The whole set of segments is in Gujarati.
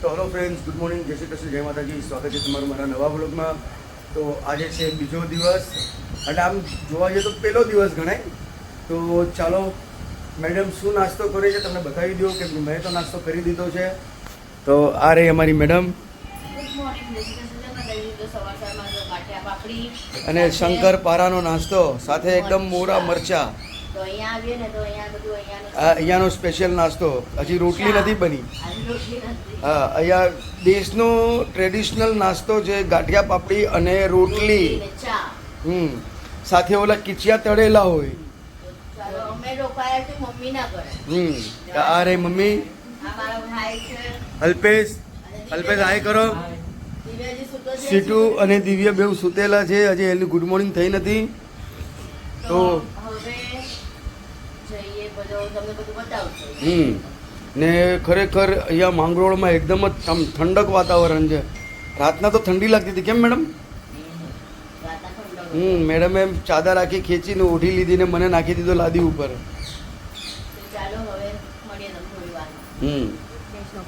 તો હેલો ફ્રેન્ડ્સ, ગુડ મોર્નિંગ, જય શ્રી કૃષ્ણ, જય માતાજી. સ્વાગત છે તમારું મારા નવા બ્લોગમાં. તો આજે છે બીજો દિવસ અને આમ જોવા જઈએ તો પહેલો દિવસ ગણાય. તો ચાલો મેડમ શું નાસ્તો કરે છે તમને બતાવી દો, કે મેં તો નાસ્તો કરી દીધો છે. તો આ રહી અમારી મેડમ અને શંકર પારાનો નાસ્તો સાથે એકદમ મોરા મરચા. તો અહીંયા આવીએ ને તો અહીંયા બધું અહીંયાનો સ્પેશિયલ નાસ્તો. હજી રોટલી નથી બની. રોટલી નથી. હા, અહીંયા દેશનો ટ્રેડિશનલ નાસ્તો છે ગાંઠિયા પાપડી અને રોટલી. ને ચા. સાથે ઓલા કિચિયા તળેલા હોય. ચાલો અમે લોકો આયા છે મમ્મીના ઘરે. આ રે મમ્મી, આ મારો ભાઈ છે અલ્પેશ. અલ્પેશ હાય કરો. દિવ્યાજી સુતો છે. સીટુ અને દિવ્ય બેઉ સુતેલા છે, હજી એની ગુડ મોર્નિંગ થઈ નથી. તો હવે જઈએ બધું તમને બધું બતાવશું. ને ખરેખર અહીંયા માંગરોળમાં એકદમ જ ઠંડક વાતાવરણ છે. રાતના તો ઠંડી લાગતી હતી, કેમ મેડમ? રાતના ઠંડો. મેડમે ચાદર આખી ખેંચીને ઓઢી લીધી ને મને નાખી દીધો લાદી ઉપર. તો ચાલો હવે મળીએ તમને થોડી વાર.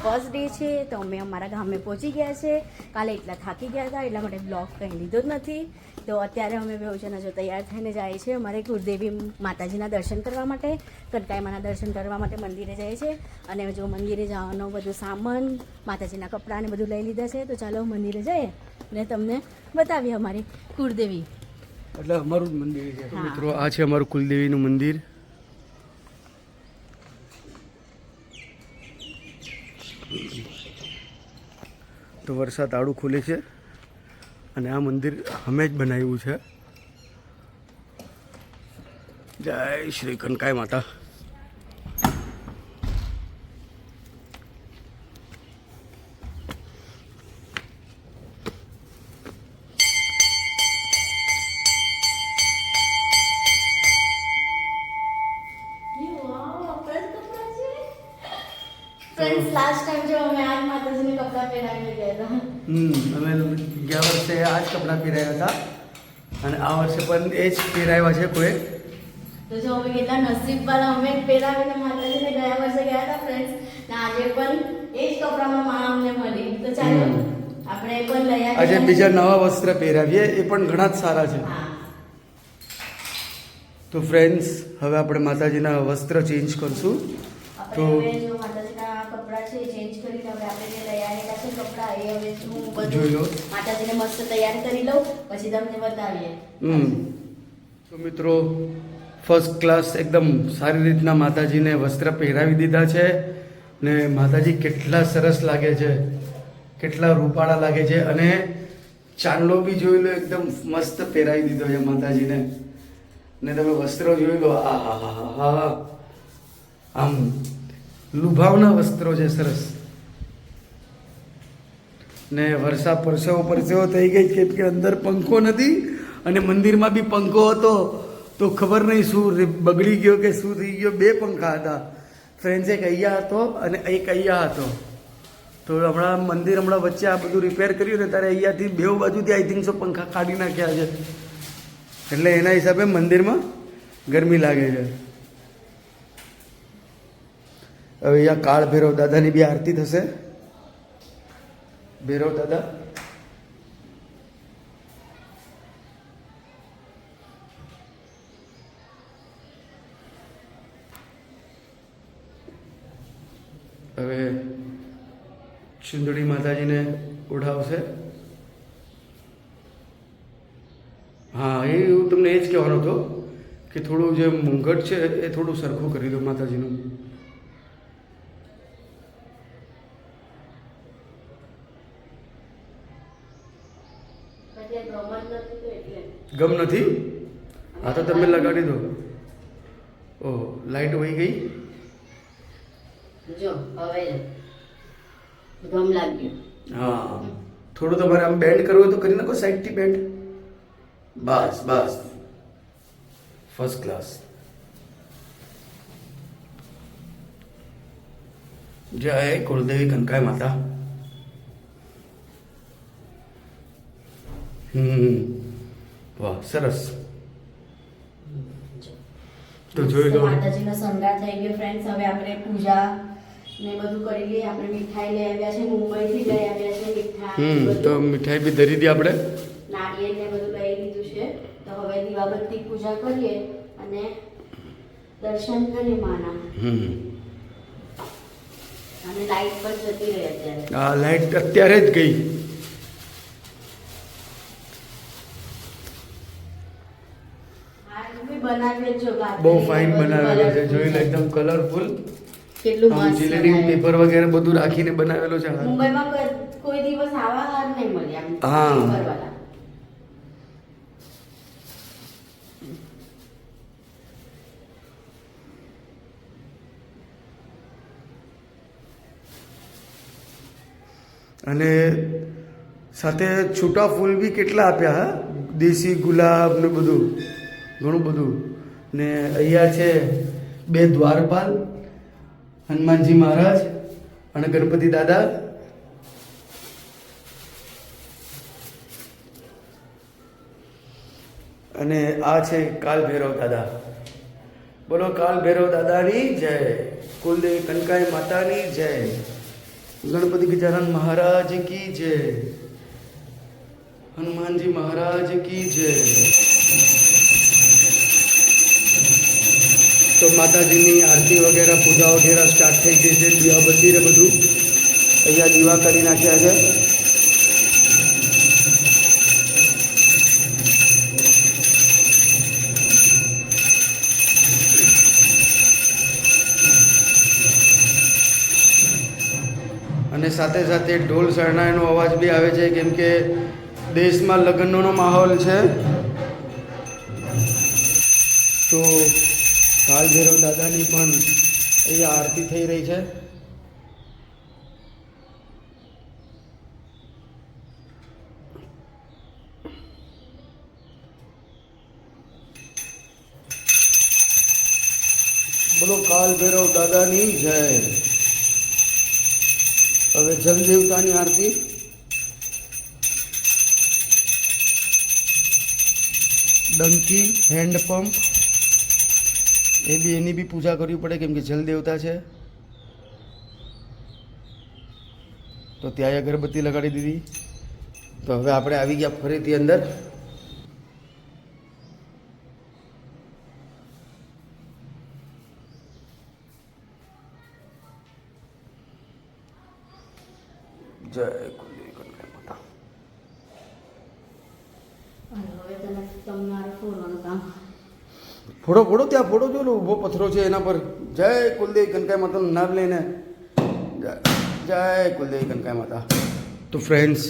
ફર્સ્ટ ડે છે તો અમે અમારા ગામે પહોંચી ગયા છે. કાલે એટલા થાકી ગયા હતા એટલા માટે બ્લોગ કંઈ લીધો જ નથી. તો અત્યારે અમે બે જણા જો તૈયાર થઈને જાય છે અમારે કુળદેવી માતાજીના દર્શન કરવા માટે, કનકાઈમાના દર્શન કરવા માટે મંદિરે જાય છે. અને જો મંદિરે જવાનો બધું સામાન, માતાજીના કપડાં ને બધું લઈ લીધા છે. તો ચાલો મંદિરે જઈએ અને તમને બતાવીએ અમારી કુળદેવી. એટલે અમારું જ મંદિર છે. હા. મિત્રો આ છે અમારું કુલદેવીનું મંદિર. તો વરસાદ તાળું ખુલે છે અને આ મંદિર અમે જ બનાવ્યું છે. જય શ્રી કનકાઈ માતા. ફ્રેન્ડ્સ લાસ્ટ ટાઈમ જો અમે આ માતાજીને કપડાં પહેરાવીને ગયા હતા. અમે ગયા વર્ષે આ જ કપડાં પહેરાવ્યા હતા અને આ વર્ષે પણ એ જ પહેરાવ્યા છે કોઈ. તો જો અમે કેટલા નસીબવાળા, અમે પહેરાવીને માતાજીને ગયા વર્ષે ગયા હતા ફ્રેન્ડ્સ, ને આજે પણ એ જ કપડામાં માં અમને મળી. તો ચાલો આપણે પણ લઈ આવીએ. આજે બીજા નવા વસ્ત્ર પહેરાવીએ, એ પણ ઘણા જ સારા છે. હા. તો ફ્રેન્ડ્સ, હવે આપણે માતાજીના વસ્ત્ર ચેન્જ કરશું. તો આપણે હવે જો માતાજીના કપડાં છે ચેન્જ કરીને હવે આપણે જે લઈ આવેલા છે કપડાં એ હવે હું જોઈ લો. બધું માતાજીને મસ્ત તૈયાર કરી લઉં પછી તમને બતાવીએ. તો મિત્રો, ફર્સ્ટ ક્લાસ એકદમ સારી રીતના માતાજીને વસ્ત્ર પહેરાવી દીધા છે. ને માતાજી કેટલા સરસ લાગે છે, કેટલા રૂપાળા લાગે છે. અને ચાંદલો બી જોઈ લો, એકદમ મસ્ત પહેરાવી દીધો છે માતાજીને. ને તમે વસ્ત્રો જોઈ લો, આ હા હા હા હા, આમ લુભાવના વસ્ત્રો છે, સરસ. ને વર્ષા પરસેવો પરસેવો થઈ ગઈ, કેમ કે અંદર પંખો નથી અને મંદિરમાં બી પંખો હતો તો ખબર નહીં શું બગડી ગયો કે શું થઈ ગયો. બે પંખા હતા ફ્રેન્ડ્સ, એક અહીંયા હતો અને એક અહીંયા હતો. તો મંદિર હમણાં વચ્ચે આ બધું રિપેર કર્યું ને ત્યારે અહીંયાથી બેઉ બાજુથી આઈ થિંક સો પંખા કાઢી નાખ્યા છે. એટલે એના હિસાબે મંદિરમાં ગરમી લાગે છે. હવે અહીંયા કાળ ભૈરવ દાદાની બી આરતી થશે. ભૈરવ દાદા, હવે ચુંદડી માતાજીને ઓઢાવશે. હા, એવું તમને એ જ કહેવાનો હતો કે થોડું જે મુંગટ છે એ થોડું સરખું કરી દો માતાજીનું. ગમ નથી? હા, તો તમે લગાડી દો. ઓહ, લાઈટ વહી ગઈ. જો હવે ગમ લાગ્યું. હા, થોડું તમારે આમ બેન્ડ કરવું હોય તો કરી નાખો, સાઈડથી બેન્ડ. બસ બસ, ફર્સ્ટ ક્લાસ. જય કુળદેવી કનકાઈ માતા. વાહ, સરસ. તો જોઈ લો, માતાજીનો શણગાર થઈ ગયો ફ્રેન્ડ્સ. હવે આપણે પૂજા ને બધું કરી લઈએ. આપણે મીઠાઈ લઈ આવ્યા છે મુંબઈથી. તો મીઠાઈ બી ધરી દી આપણે. નાળિયેર ને બધું લઈ લીધું છે. તો હવે દીવાબત્તી પૂજા કરીએ અને દર્શન કરીએ માના. અને લાઈટ પણ જતી રહી અત્યારે. હા, લાઈટ અત્યારે જ ગઈ. બહુ ફાઇન બનાવેલો છે, જોઈ લો, એકદમ કલરફુલ. કેટલું મસ્ત જીલેટિન પેપર વગેરે બધું રાખીને બનાવેલો છે. મુંબઈમાં કોઈ દિવસ આવા હાર નહીં મળ્યા. હા. પેપરવાળા. અને સાથે છૂટા ફૂલ બી કેટલા આપ્યા, હા, દેશી ગુલાબ ને બધું, ઘણું બધું. ને અહીંયા છે 2 દ્વારપાલ, હનુમાનજી મહારાજ અને ગણપતિ દાદા. અને આ છે કાલ ભૈરવ દાદા. બોલો કાલ ભૈરવ દાદાની જય, કુલદેવી કનકાઈ માતાની જય, ગણપતિ ગજાનન મહારાજ કી જય, હનુમાનજી મહારાજ કી જય. તો માતાજીની આરતી વગેરે પૂજા વગેરે સ્ટાર્ટ થઈ ગઈ છે. દીવાબત્તી ને બધું અહીંયા દીવા કરી નાખ્યા છે. અને સાથે સાથે ઢોલ શરણાઈનો અવાજ બી આવે છે, કેમ કે દેશમાં લગ્નનો માહોલ છે. તો કાલ ભૈરવ દાદાની પણ અહીંયા આરતી થઈ રહી છે. બોલો કાલ ભૈરવ દાદાની જય. હવે જલ દેવતાની આરતી. ડંકી, હેન્ડપંપ એ બી, એની બી પૂજા કરવી પડે, કેમ કે જલ દેવતા છે. તો ત્યાં અગરબત્તી લગાડી દીધી. તો હવે આપણે આવી ગયા ફરીથી અંદર. જય કુલદેવી કનકાઈ માતા. હવે તમારે ફોડવાનું કામ. ફોડો ફોડો, ત્યાં ફોડો, જો ઊભો પથ્થરો છે એના પર જય કુલદેવી કનકાઈ માતાનું નામ લઈને જય કુલદેવી કનકાઈ માતા. તો ફ્રેન્ડ્સ,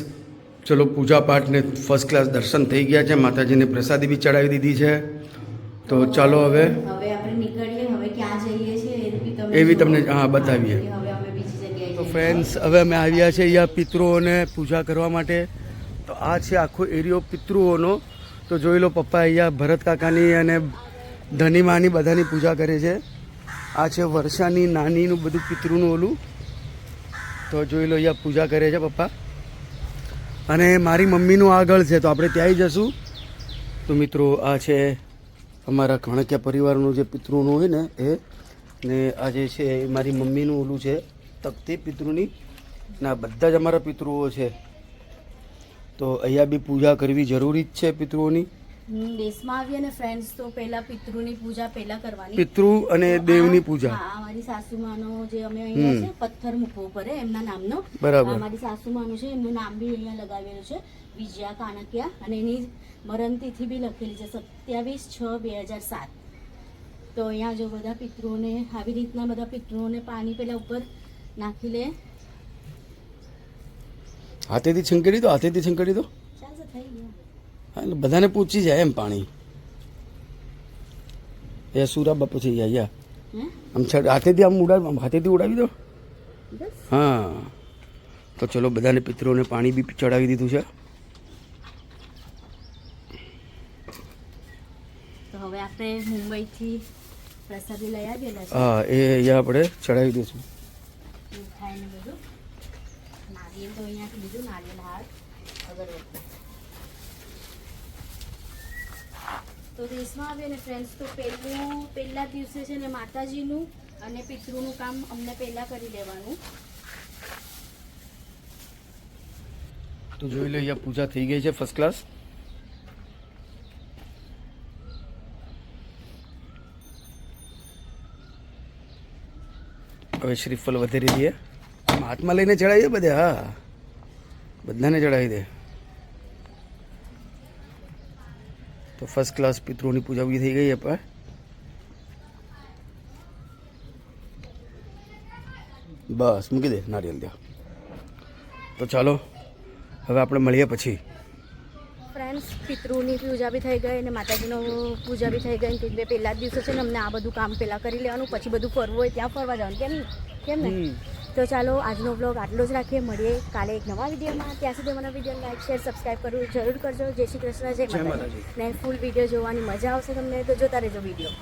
ચલો પૂજા પાઠને ફર્સ્ટ ક્લાસ દર્શન થઈ ગયા છે. માતાજીને પ્રસાદી બી ચડાવી દીધી છે. તો ચાલો હવે આપણે નીકળીએ. હવે ક્યાં જઈએ છીએ એવી તમને હા બતાવીએ. હવે અમે બીજી જગ્યાએ તો ફ્રેન્ડ્સ, હવે અમે આવ્યા છે અહીંયા પિતૃઓને પૂજા કરવા માટે. તો આ છે આખો એરિયો પિતૃઓનો. તો જોઈ લો, પપ્પા અહીંયા ભરત કાકાની અને ધની માની બધાની પૂજા કરે છે. આ છે વર્ષાની નાનીનું બધું પિતૃનું ઓલું. તો જોઈ લો, અહીંયા પૂજા કરે છે પપ્પા. અને મારી મમ્મીનું આગળ છે, તો આપણે ત્યાંય જશું. તો મિત્રો, આ છે અમારા કણકિયા પરિવારનું જે પિતૃનું હોય ને એ. ને આ જે છે એ મારી મમ્મીનું ઓલું છે, તકતી પિતૃની. ને આ બધા જ અમારા પિતૃઓ છે. તો અહીંયા બી પૂજા કરવી જરૂરી જ છે પિતૃઓની. દેશમાં આવીએ ને ફ્રેન્ડ્સ, તો પહેલા પિતૃની પૂજા પહેલા કરવાની. પિતૃ અને દેવની પૂજા. હા, મારી સાસુમાનો જે અમે અહીંયા છે પથ્થર મૂકવો પડે એમના નામનો. બરાબર. મારી સાસુમાનું છે, એમનું નામ બી અહીંયા લગાવેલું છે, વિજયા કાણકિયા. અને એની મરણ તિથિ બી લખેલી છે 27/6/2007. તો અહીંયા જો બધા પિતૃઓને આવી રીતના બધા પિતૃઓને પાણી પેલા ઉપર નાખી લે. હાથેથી છંકેડી દો, હાથેથી છંકેડી દો. ચાલશે, થઈ ગયું. હા, એટલે બધાને પૂછી જાય એમ પાણી. એ સુરા બાપુ છે અહીંયા. આમ હાથેથી આમ હાથેથી ઉડાવી દો. હા, તો ચલો, બધાને પિતૃઓને પાણી બી ચડાવી દીધું છે. તો હવે આપણે મુંબઈથી પ્રસાદી લઈ આવેલા છે. હા, એ અહીંયા આપણે ચડાવી દઈશું. મીઠાઈ ને બધું. નારિયેળ તો અહીંયા લીધું, નારિયેળ હાર, અગરબત્તી. તો દેશમાં આવીએ ને ફ્રેન્ડ્સ, તો પહેલા દિવસે છે ને માતાજીનું અને પિતૃનું કામ અમને પહેલા કરી લેવાનું. તો જોઈ લો અહીંયા પૂજા થઈ ગઈ છે ફર્સ્ટ ક્લાસ. હવે શ્રીફળ વધેરી દઈએ. હાથમાં લઈને ચડાવીએ બધે. હા, બધાને ચડાવી દે. તો ફર્સ્ટ ક્લાસ પિતૃઓની પૂજા બી થઈ ગઈ પણ બસ મૂકી દે નારિયેલ ત્યાં. તો ચાલો હવે આપણે મળીએ પછી. ફ્રેન્ડ્સ, પિતૃની પૂજા બી થઈ ગઈ અને માતાજીનો પૂજા બી થઈ ગઈ. કે પહેલા જ દિવસે છે ને અમને આ બધું કામ પહેલાં કરી લેવાનું, પછી બધું ફરવું હોય ત્યાં ફરવા જવાનું. કેમ ને? તો ચાલો આજનો બ્લોગ આટલો જ રાખીએ. મળીએ કાલે એક નવા વિડીયોમાં. ત્યાં સુધી અમારા વિડીયો લાઈક શેર સબસ્ક્રાઈબ કરવું જરૂર કરજો. જય શ્રી કૃષ્ણ, જય માતાજી. ને ફૂલ વિડીયો જોવાની મજા આવશે તમને, તો જોતા રહેજો વિડીયો.